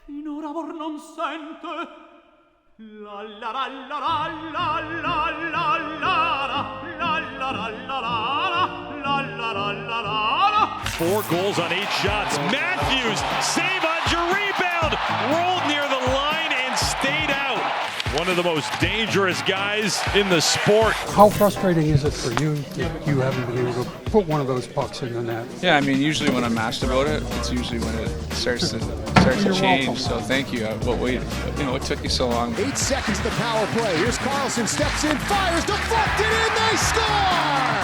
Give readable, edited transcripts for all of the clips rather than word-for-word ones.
Finora amor non sente. La la la la la la la la la la la. 4 goals on 8 shots. Matthews, save on your rebound, rolled near the line and stayed out. One of the most dangerous guys in the sport. How frustrating is it for you that you haven't been able to put one of those pucks in the net? Yeah, I mean, usually when I'm asked about it, it's usually when it starts to change. Welcome. So thank you. What took you so long? 8 seconds to power play. Here's Carlson, steps in, fires, deflected in, they score!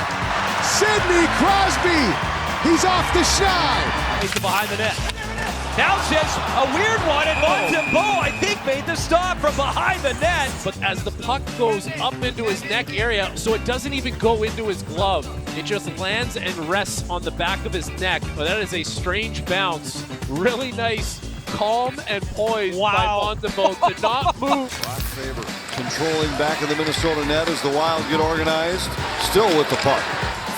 Sidney Crosby, he's off the schneid. He's behind the net. Townsend's a weird one, and Montembeault, I think, made the stop from behind the net. But as the puck goes up into his neck area, so it doesn't even go into his glove. It just lands and rests on the back of his neck. But that is a strange bounce. Really nice, calm and poised by Montembeault. Did not move. Faber controlling back of the Minnesota net as the Wild get organized. Still with the puck.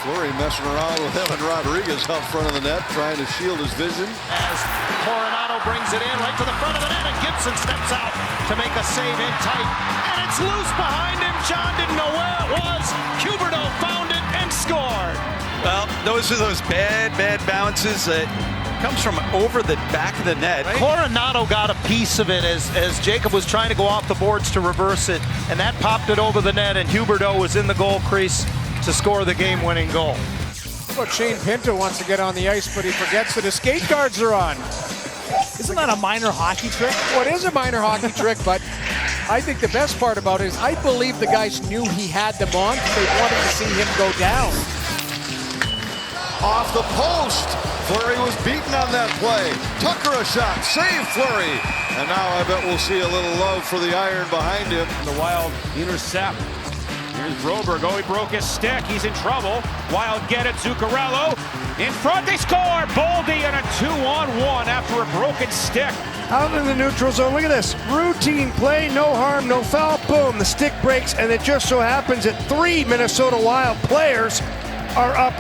Fleury messing around with Evan Rodriguez out front of the net, trying to shield his vision. As Coronado brings it in right to the front of the net, and Gibson steps out to make a save in tight. And it's loose behind him. John didn't know where it was. Huberdeau found it and scored. Well, those are those bad bounces that comes from over the back of the net. Right? Coronado got a piece of it as Jacob was trying to go off the boards to reverse it, and that popped it over the net, and Huberdeau was in the goal crease to score the game-winning goal. Well, Shane Pinto wants to get on the ice, but he forgets that his skate guards are on. Isn't that a minor hockey trick? Well, it is a minor hockey trick, but I think the best part about it is I believe the guys knew he had them on. They wanted to see him go down. Off the post. Fleury was beaten on that play. Tucker a shot. Save Fleury. And now I bet we'll see a little love for the iron behind him. The Wild intercept. Here's Broberg. Oh, he broke his stick. He's in trouble. Wild get it. Zuccarello in front. They score. Boldy and a 2-on-1 after a broken stick. Out in the neutral zone. Look at this. Routine play. No harm, no foul. Boom. The stick breaks. And it just so happens that 3 Minnesota Wild players are up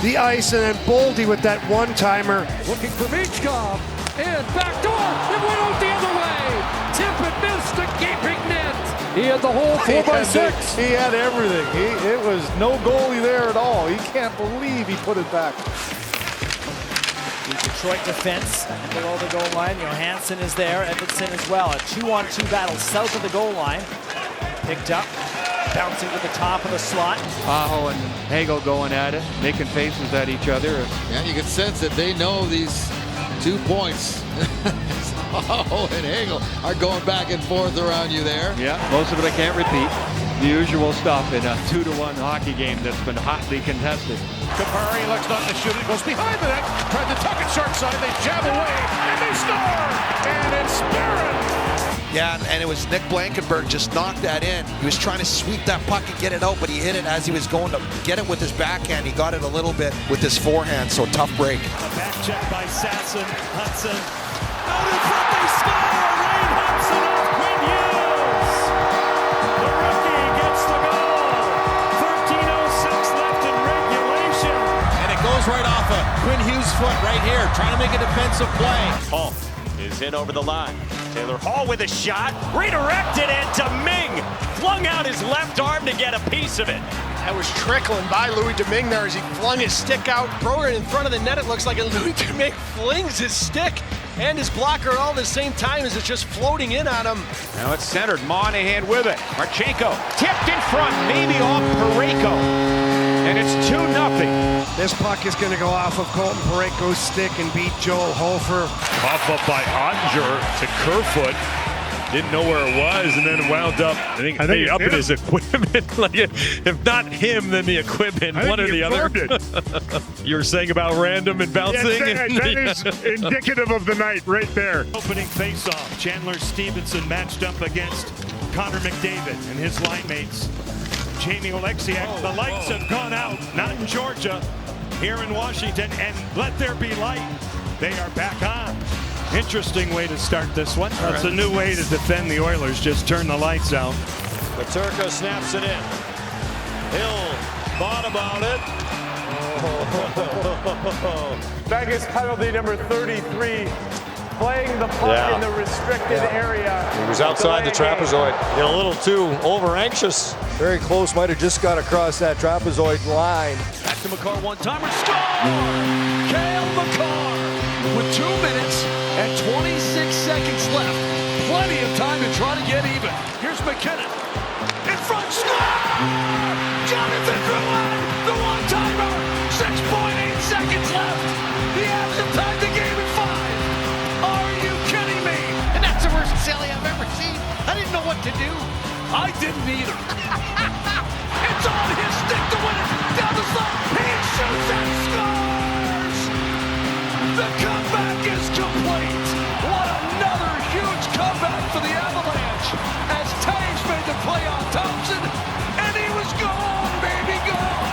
the ice. And then Boldy with that one-timer. Looking for Michkov. And back door. It went out the other way. Tippett missed a gaping net. He had the whole 4x6. He had everything. It was no goalie there at all. He can't believe he put it back. The Detroit defense below the goal line. Johansson is there. Edmondson as well. A 2-on-2 battle south of the goal line. Picked up. Bouncing to the top of the slot. Aho and Hagel going at it, making faces at each other. Yeah, you can sense that they know these 2 points. Aho and Hagel are going back and forth around you there. Yeah, most of it I can't repeat. The usual stuff in a 2-1 hockey game that's been hotly contested. Kupari looks not to shoot it, goes behind the net, tried to tuck it short side, they jab away, and they score! And it's Barron! Yeah, and it was Nick Blankenburg just knocked that in. He was trying to sweep that puck and get it out, but he hit it as he was going to get it with his backhand. He got it a little bit with his forehand, so tough break. A back check by Sasson. Hudson. Out in front, they score! Ryan Hudson off Quinn Hughes! The rookie gets the goal! 13:06 left in regulation. And it goes right off of Quinn Hughes' foot right here, trying to make a defensive play. Hall is in over the line. Taylor Hall with a shot, redirected, and Domingue flung out his left arm to get a piece of it. That was trickling by Louis Domingue there as he flung his stick out. Thrower in front of the net, it looks like Louis Domingue flings his stick and his blocker all at the same time as it's just floating in on him. Now it's centered, Monahan with it. Marchenko tipped in front, maybe off Parayko. And it's 2-0. This puck is going to go off of Colton Parayko's stick and beat Joel Hofer. Pop up by Ottinger to Kerfoot. Didn't know where it was, and then wound up, I think up in his equipment. Like, if not him, then the equipment, one or the other. You were saying about random and bouncing? Yes, that is indicative of the night right there. Opening face-off, Chandler Stevenson matched up against Connor McDavid and his line mates. Jamie Oleksiak, the lights have gone out, not in Georgia, here in Washington, and let there be light. They are back on. Interesting way to start this one. That's a new way to defend the Oilers. Just turn the lights out. Paterka snaps it in. Hill thought about it. Vegas penalty number 33. Playing the puck in the restricted area. He was outside the trapezoid. A little too over-anxious. Very close. Might have just got across that trapezoid line. Back to McCarr, one-timer, score! Cale Makar with 2 minutes and 26 seconds left. Plenty of time to try to get even. Here's McKinnon. In front, score! Jonathan Drouin, the one-timer. 6.8 seconds left. The Avs have tied the game in 5. Are you kidding me? And that's the worst silly I've ever seen. I didn't know what to do. I didn't either. It's on his stick to win it. Down the slot. He shoots and scores. The comeback is complete. What another huge comeback for the Avalanche. As Taves made the play on Thompson. And he was gone, baby, gone.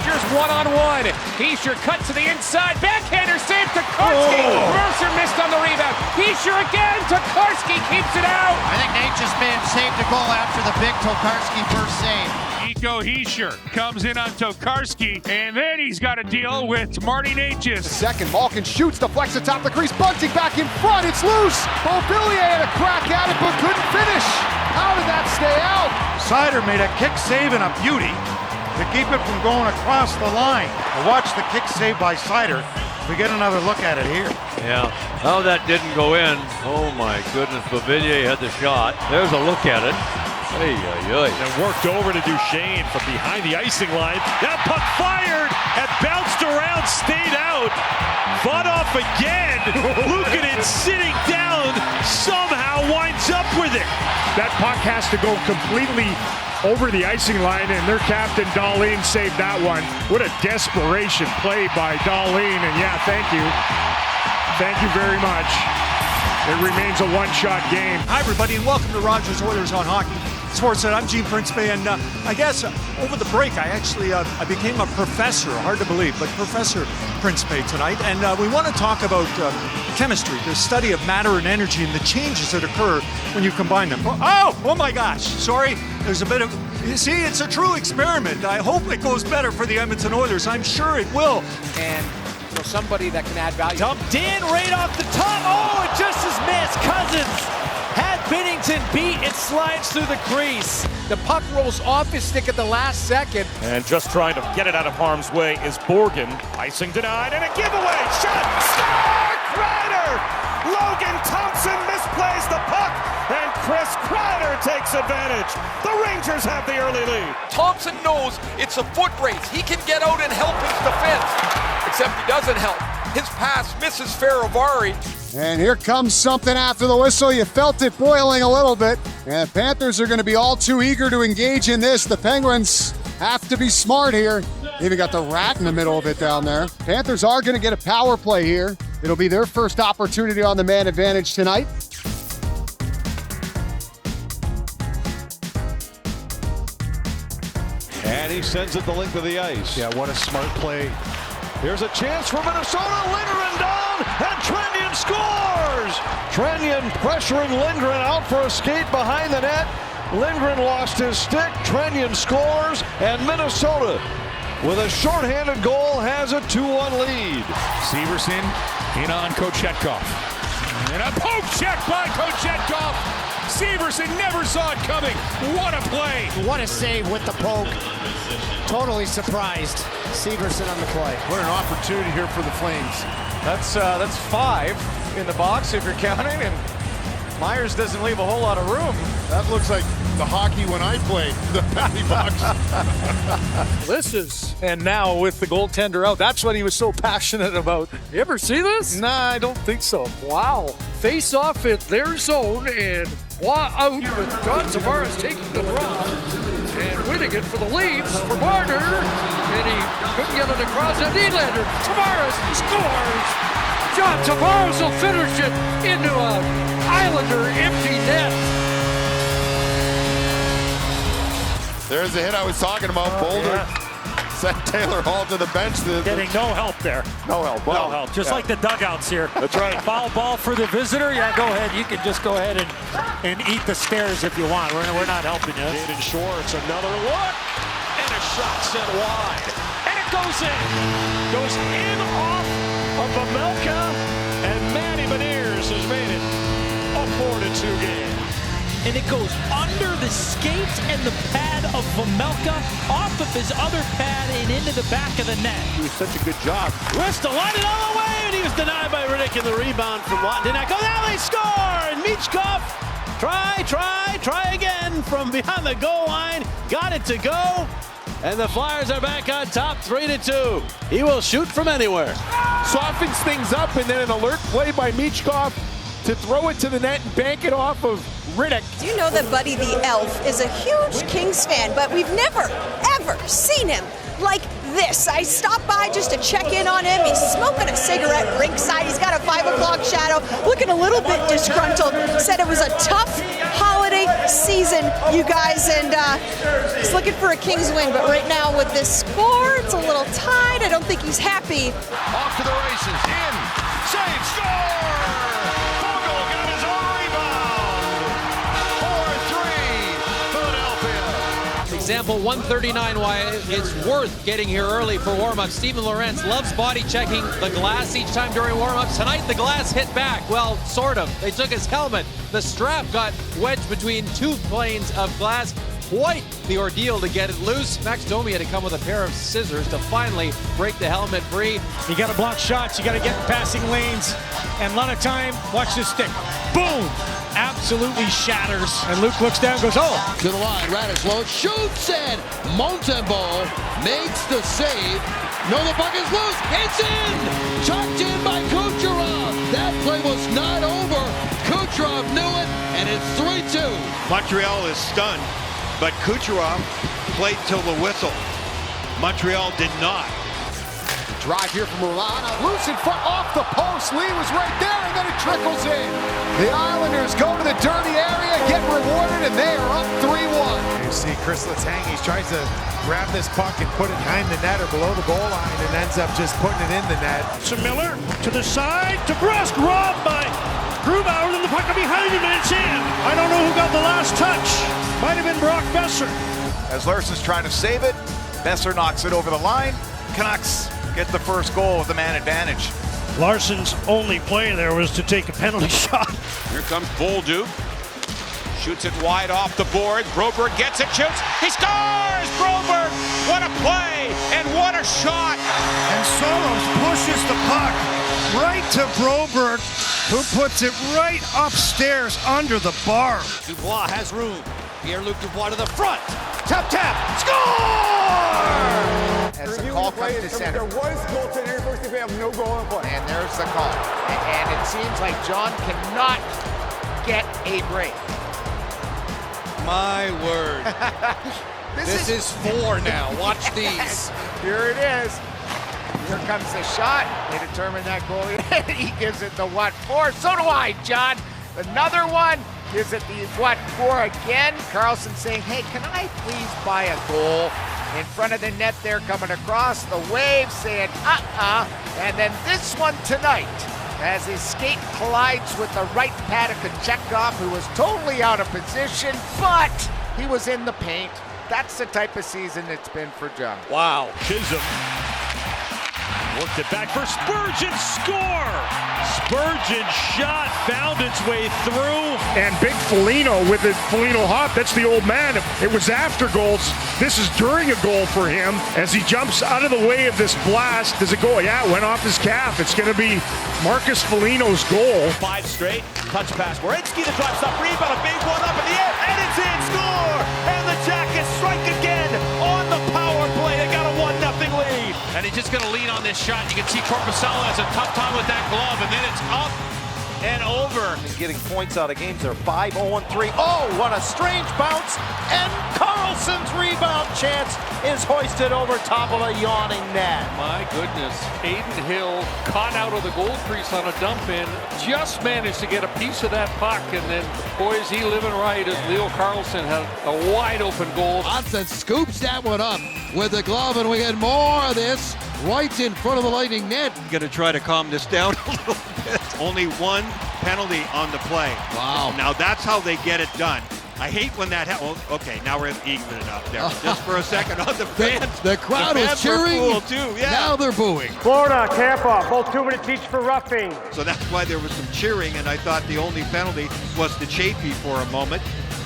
Here's one-on-one. Heischer cut to the inside. Backhander save Tokarski. Mercer missed on the rebound. Heischer again. Tokarski keeps it out. I think Nate just may have saved a goal after the big Tokarski first save. Nico Heischer comes in on Tokarski, and then he's got to deal with Marty Natchez. Second, Malkin shoots, deflects atop the crease. Bunting back in front. It's loose. Beauvillier had a crack at it, but couldn't finish. How did that stay out? Seider made a kick save and a beauty to keep it from going across the line. Watch the kick save by Seider. We get another look at it here. Yeah. How that didn't go in. Oh my goodness. Beauvillier had the shot. There's a look at it. And worked over to Duchesne from behind the icing line. That puck fired and bounced around, stayed out. Fought off again. Luukkonen sitting down somehow winds up with it. That puck has to go completely over the icing line, and their captain, Dahlin, saved that one. What a desperation play by Dahlin, and yeah, thank you. Thank you very much. It remains a one-shot game. Hi, everybody, and welcome to Rogers Oilers on Hockey Sportsnet. I'm Gene Principe, and I guess over the break, I became a professor, hard to believe, but Professor Principe tonight, and we want to talk about chemistry, the study of matter and energy and the changes that occur when you combine them. Oh my gosh, sorry, there's a bit of, you see, it's a true experiment. I hope it goes better for the Edmonton Oilers. I'm sure it will. And somebody that can add value. Dumped in right off the top. Oh, it just is missed. Cousins had Binnington beat. It slides through the crease. The puck rolls off his stick at the last second. And just trying to get it out of harm's way is Borgen. Icing denied and a giveaway. Shot. Score! Kreider! Logan Thompson misplays the puck. And Chris Kreider takes advantage. The Rangers have the early lead. Thompson knows it's a foot race. He can get out and help his defense. Except he doesn't help. His pass misses Faravari. And here comes something after the whistle. You felt it boiling a little bit. And the Panthers are going to be all too eager to engage in this. The Penguins have to be smart here. Even got the rat in the middle of it down there. Panthers are going to get a power play here. It'll be their first opportunity on the man advantage tonight. And he sends it the length of the ice. Yeah, what a smart play. Here's a chance for Minnesota. Lindgren down, and Trennian scores! Trennian pressuring Lindgren out for a skate behind the net. Lindgren lost his stick. Trennian scores, and Minnesota, with a shorthanded goal, has a 2-1 lead. Severson in on Kochetkov. And a poke check by Kochetkov. Severson never saw it coming. What a play. What a save with the poke. Totally surprised. Severson on the play. What an opportunity here for the Flames. That's 5 in the box if you're counting, and Myers doesn't leave a whole lot of room. That looks like the hockey when I played, the penalty box. And now with the goaltender out, that's what he was so passionate about. You ever see this? Nah, I don't think so. Wow. Face off at their zone, and out with John Tavares taking the draw and winning it for the Leafs for Marner. And he couldn't get it across, and Nylander. Tavares scores. John Tavares will finish it into an Islander empty net. There's the hit I was talking about. Boulder sent Taylor Hall to the bench. Getting no help there. No help. No help. Just like the dugouts here. That's right. Foul ball for the visitor. Yeah, go ahead. You can just go ahead and eat the stairs if you want. We're not helping you. Jaden Schwartz, another look. And a shot sent wide. And it goes in. Goes in off of Vejmelka. And Matty Beniers has made it a 4-2 game. And it goes under the skate and the pad of Vejmelka, off of his other pad and into the back of the net. He was such a good job. Rista lined it all the way, and he was denied by Riddick in the rebound from Watton. Now they score! And Michkov, try again from behind the goal line. Got it to go. And the Flyers are back on top, 3-2. He will shoot from anywhere. Softens things up, and then an alert play by Michkov to throw it to the net and bank it off of Riddick. Do you know that Buddy the Elf is a huge Kings fan, but we've never, ever seen him like this. I stopped by just to check in on him. He's smoking a cigarette rinkside. He's got a 5 o'clock shadow, looking a little bit disgruntled. Said it was a tough holiday season, you guys, and he's looking for a Kings win. But right now with this score, it's a little tied. I don't think he's happy. Off to the races, in, save, score! Fogle got his own rebound. 4-3, Philadelphia. Example 139 why it's worth getting here early for warm-ups. Steven Lorentz loves body checking the glass each time during warm-ups. Tonight the glass hit back. Well, sort of. They took his helmet. The strap got wedged between two planes of glass. Quite the ordeal to get it loose. Max Domi had to come with a pair of scissors to finally break the helmet free. You got to block shots. You got to get passing lanes. And a lot of time, watch this stick. Boom! Absolutely shatters. And Luke looks down and goes, oh! To the line, Radislow shoots and Montembeault makes the save. No, the puck is loose. It's in! Chucked in by Kucherov. That play was not over. Kucherov knew it, and it's 3-2. Montreal is stunned, but Kucherov played till the whistle. Montreal did not. Drive here from Milano. Loose in front, off the post. Lee was right there, and then it trickles in. The Islanders go to the dirty area, get rewarded, and they are up 3-1. You see Chris Letang, he tries to grab this puck and put it behind the net or below the goal line and ends up just putting it in the net. To Miller, to the side, to Brust, robbed by Grubauer, and the puck behind him, and it's in. I don't know who got the last touch. Might have been Brock Besser. As Larson's trying to save it, Besser knocks it over the line. Canucks get the first goal with the man advantage. Larson's only play there was to take a penalty shot. Here comes Bolduc. Shoots it wide off the board. Broberg gets it, shoots. He scores! Broberg! What a play! And what a shot! And Soros pushes the puck right to Broberg, who puts it right upstairs under the bar. Dubois has room. Pierre-Luc Dubois to the front. Tap, score! As the call comes to center. There was goaltender first if we have no goal in play. And there's the call. And it seems like John cannot get a break. My word. This is 4 now. Watch these. Here it is. Here comes the shot. They determine that goalie. He gives it the what for. So do I, John. Another one. Gives it the what for again. Carlson saying, hey, can I please buy a goal? In front of the net there, coming across the wave, saying, And then this one tonight, as his skate collides with the right pad of Kochetkov, who was totally out of position, but he was in the paint. That's the type of season it's been for John. Wow. Chisholm worked it back for Spurgeon, score! Spurgeon shot, found its way through. And big Foligno with the Foligno hop. That's the old man. It was after goals. This is during a goal for him as he jumps out of the way of this blast. Does it go? Yeah, it went off his calf. It's going to be Marcus Foligno's goal. 5 straight. Touch pass. Werenski, the drop stop rebound. A big one up in the air. And it's in. Score! And the Jackets strike again on the power play. They got a 1-0 lead. And he's just going to lean on this shot. You can see Korpisalo has a tough time with that glove, and then it's up and over. He's getting points out of games. They're 5-0-3. Oh, what a strange bounce. And Carlson's rebound chance is hoisted over top of a yawning net. My goodness. Aiden Hill caught out of the goal crease on a dump in. Just managed to get a piece of that puck. And then, boy, is he living right as Leo Carlson had a wide open goal. Johnson scoops that one up with the glove, and we get more of this right in front of the Lightning net. Going to try to calm this down a little bit. Only one penalty on the play. Wow. Now that's how they get it done. I hate when that happens. Oh, okay, now we're evening it up there. Just for a second on the fans. The crowd is cheering. Too. Yeah. Now they're booing. Florida, Tampa, both 2 minutes each for roughing. So that's why there was some cheering, and I thought the only penalty was to Chafee for a moment.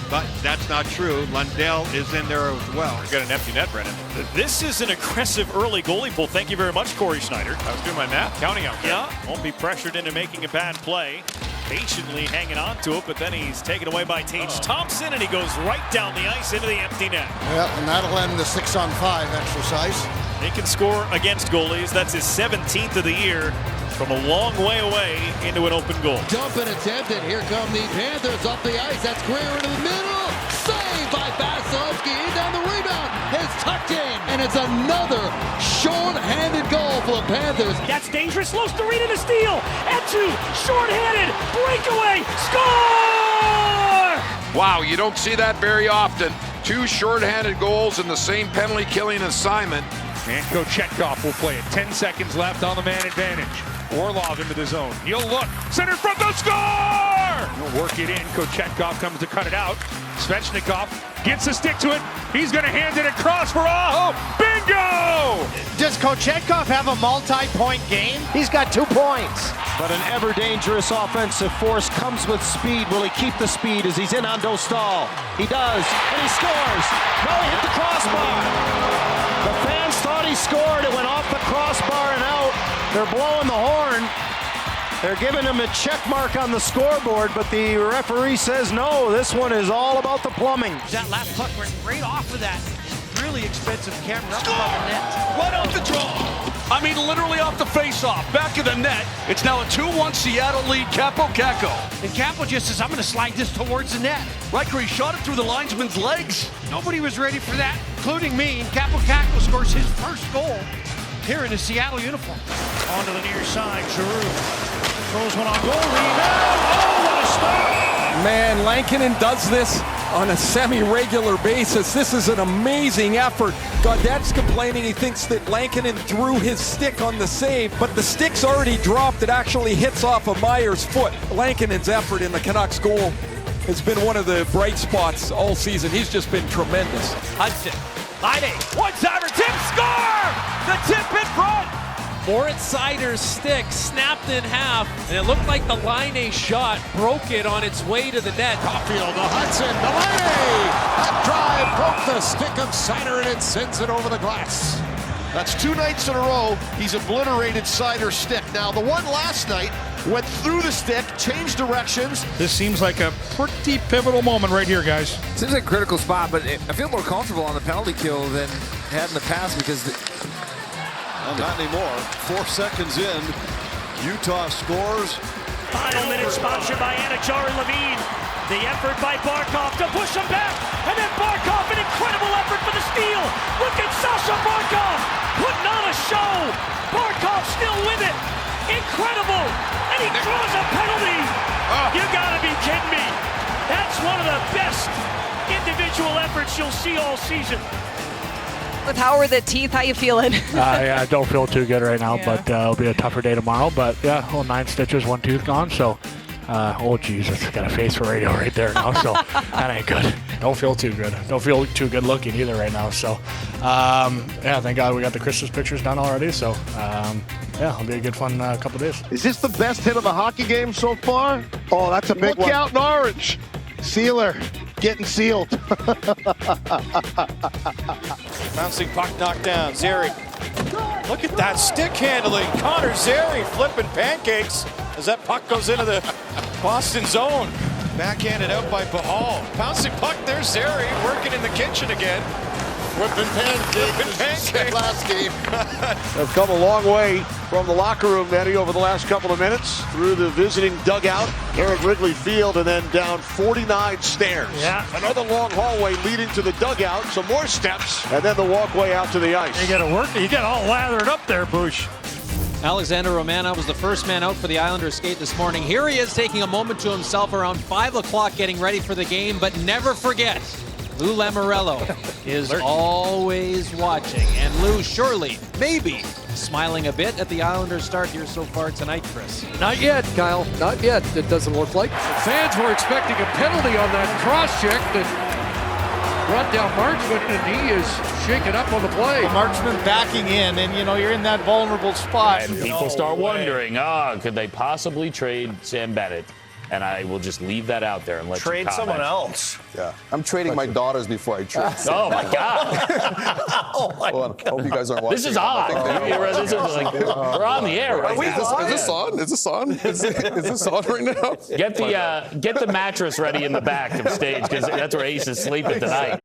But that's not true. Lundell is in there as well. We've got an empty net, Brennan. This is an aggressive early goalie pull. Thank you very much, Corey Schneider. I was doing my math, counting out there. Yeah, won't be pressured into making a bad play. Patiently hanging on to it, but then he's taken away by Tage Thompson, and he goes right down the ice into the empty net. Yeah, and that'll end the 6-on-5 exercise. He can score against goalies. That's his 17th of the year from a long way away into an open goal. Dump and attempted. Here come the Panthers up the ice. That's Greer into the middle. Saved by Vasilevsky. In down the rebound. It's tucked in. And it's another short-handed goal for the Panthers. That's dangerous. Lostarina to steal. Etu, short-handed. Breakaway. Score! Wow, you don't see that very often. 2 shorthanded goals in the same penalty-killing assignment. And Kochetkov will play it. 10 seconds left on the man advantage. Orlov into the zone. He'll look. Center front, the score! He'll work it in. Kochetkov comes to cut it out. Svechnikov gets a stick to it. He's going to hand it across for Aho. Bingo! Does Kochetkov have a multi-point game? He's got 2 points. But an ever-dangerous offensive force comes with speed. Will he keep the speed as he's in on Dostal? He does, and he scores. No, he hit the crossbar. The fans thought he scored. It went off the crossbar and out. They're blowing the horn. They're giving him a check mark on the scoreboard, but the referee says no, this one is all about the plumbing. That last puck went right off of that really expensive camera up above the net. Right off the draw. I mean, literally off the face-off, back of the net. It's now a 2-1 Seattle lead, Capo Caco. And Capo just says, I'm going to slide this towards the net. Right where he shot it through the linesman's legs. Nobody was ready for that, including me. Capo Caco scores his first goal here in a Seattle uniform. Onto the near side, Giroux throws one on goal, rebound. Oh, what a stop! Man, Lankinen does this on a semi-regular basis. This is an amazing effort. Gaudette's complaining he thinks that Lankinen threw his stick on the save, but the stick's already dropped. It actually hits off of Meyer's foot. Lankinen's effort in the Canucks goal has been one of the bright spots all season. He's just been tremendous. Hudson, Laine, one-timer, tip, score! The tip in front! Moritz Seider's stick snapped in half, and it looked like the Laine shot broke it on its way to the net. Caulfield to Hudson, to Laine! That drive broke the stick of Seider, and it sends it over the glass. That's 2 nights in a row he's obliterated Seider's stick. Now, the one last night went through the stick, changed directions. This seems like a pretty pivotal moment right here, guys. Seems like a critical spot, but I feel more comfortable on the penalty kill than I had in the past because... Not anymore. 4 seconds in, Utah scores. Final minute sponsored by Anachari Levine. The effort by Barkov to push him back, and then Barkov, an incredible effort for the steal. Look at Sasha Barkov putting on a show. Barkov still with it. Incredible, and he draws a penalty. You gotta be kidding me. That's one of the best individual efforts you'll see all season. With how are the teeth? How you feeling? Yeah, I don't feel too good right now, but it'll be a tougher day tomorrow. But yeah, 9 stitches, 1 tooth gone. So, oh Jesus, got a face for radio right there now. So that ain't good. Don't feel too good. Don't feel too good looking either right now. So, yeah, thank God we got the Christmas pictures done already. So, yeah, it'll be a good fun couple days. Is this the best hit of the hockey game so far? Oh, that's a big one. Look out in orange. Sealer getting sealed. Bouncing puck knocked down. Zary. Look at that stick handling. Connor Zary flipping pancakes as that puck goes into the Boston zone. Backhanded out by Bahal. Bouncing puck there. Zary working in the kitchen again. Flipping pancakes. Last game. Have come a long way from the locker room, Eddie, over the last couple of minutes. Through the visiting dugout here at Wrigley Field and then down 49 stairs. Yeah. Another long hallway leading to the dugout, some more steps, and then the walkway out to the ice. You got to work. You got all lathered up there, Bush. Alexander Romano was the first man out for the Islanders skate this morning. Here he is taking a moment to himself around 5 o'clock getting ready for the game, but never forget, Lou Lamoriello is always watching. And Lou surely, maybe, smiling a bit at the Islanders start here so far tonight, Chris. Not yet, Kyle. Not yet. It doesn't look like. Fans were expecting a penalty on that cross-check that brought down Marchment, and he is shaken up on the play. Marchment backing in, and you're in that vulnerable spot. And people start wondering, could they possibly trade Sam Bennett? And I will just leave that out there and let Trade you comment. someone else. Yeah. I'm trading my daughters before I trade. Oh my God! Oh my God! Hope you guys aren't watching. This is odd. This is like, we're on the air right now. Is this on? Is this on? Is this on right now? Get the mattress ready in the back of stage because that's where Ace is sleeping tonight.